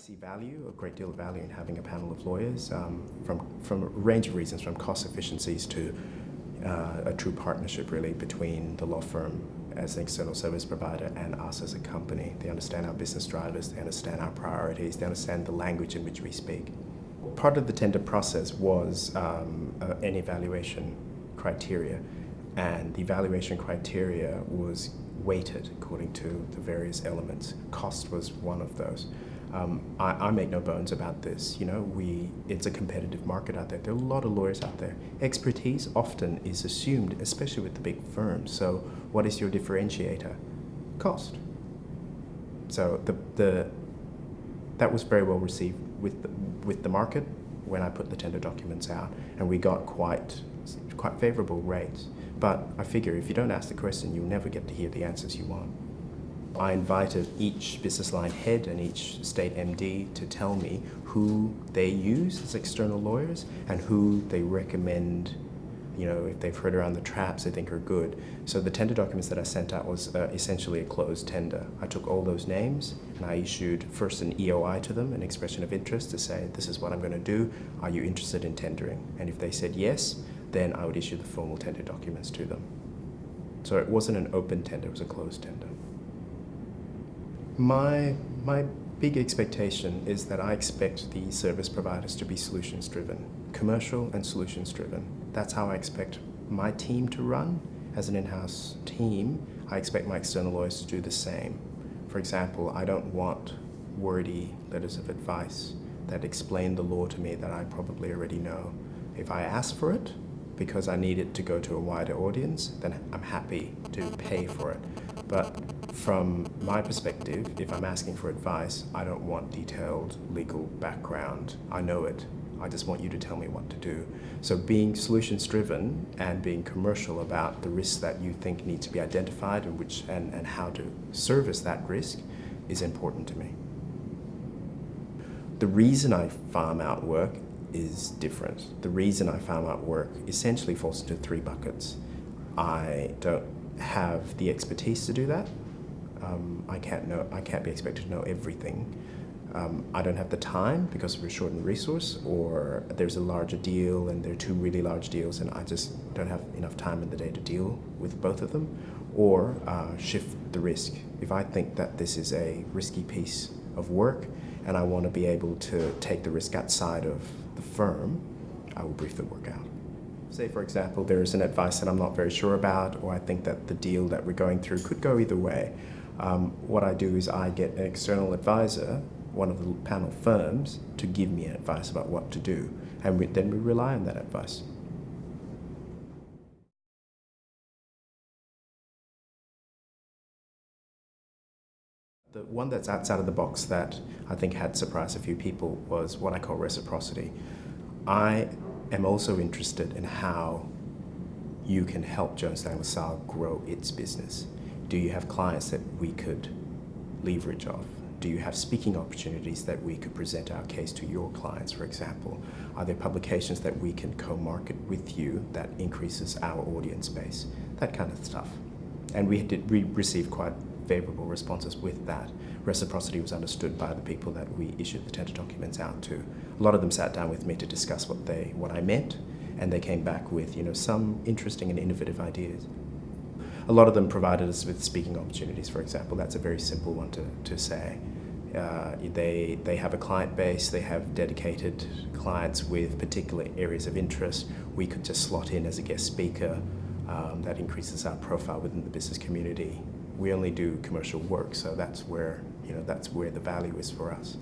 see value, a great deal of value in having a panel of lawyers from a range of reasons, from cost efficiencies to a true partnership really between the law firm as an external service provider and us as a company. They understand our business drivers, they understand our priorities, they understand the language in which we speak. Part of the tender process was an evaluation criteria, and the evaluation criteria was weighted according to the various elements. Cost was one of those. I make no bones about this. It's a competitive market out there. There are a lot of lawyers out there. Expertise often is assumed, especially with the big firms. So what is your differentiator? Cost. So that was very well received with the market when I put the tender documents out, and we got quite favorable rates. But I figure if you don't ask the question, you'll never get to hear the answers you want. I invited each business line head and each state MD to tell me who they use as external lawyers and who they recommend, if they've heard around the traps they think are good. So the tender documents that I sent out was essentially a closed tender. I took all those names and I issued first an EOI to them, an expression of interest, to say, this is what I'm going to do. Are you interested in tendering? And if they said yes, then I would issue the formal tender documents to them. So it wasn't an open tender, it was a closed tender. My big expectation is that I expect the service providers to be solutions driven, commercial and solutions driven. That's how I expect my team to run. As an in-house team, I expect my external lawyers to do the same. For example, I don't want wordy letters of advice that explain the law to me that I probably already know. If I ask for it, because I need it to go to a wider audience, then I'm happy to pay for it. But from my perspective, if I'm asking for advice, I don't want detailed legal background. I know it. I just want you to tell me what to do. So being solutions driven and being commercial about the risks that you think need to be identified and how to service that risk is important to me. The reason I farm out work is different. The reason I farm out work essentially falls into three buckets. I don't have the expertise to do that. I can't be expected to know everything. I don't have the time because we're short in resource, or there's a larger deal and there are two really large deals and I just don't have enough time in the day to deal with both of them, or shift the risk. If I think that this is a risky piece of work and I want to be able to take the risk outside of the firm, I will brief the work out. Say, for example, there is an advice that I'm not very sure about, or I think that the deal that we're going through could go either way. What I do is I get an external advisor, one of the panel firms, to give me advice about what to do, and then we rely on that advice. The one that's outside of the box that I think had surprised a few people was what I call reciprocity. I am also interested in how you can help Jones Lang LaSalle grow its business. Do you have clients that we could leverage off? Do you have speaking opportunities that we could present our case to your clients, for example? Are there publications that we can co-market with you that increases our audience base? That kind of stuff. And we received quite favorable responses with that. Reciprocity was understood by the people that we issued the tender documents out to. A lot of them sat down with me to discuss what I meant, and they came back with some interesting and innovative ideas. A lot of them provided us with speaking opportunities, for example. That's a very simple one to say. They have a client base, they have dedicated clients with particular areas of interest. We could just slot in as a guest speaker. That increases our profile within the business community. We only do commercial work, so that's where the value is for us.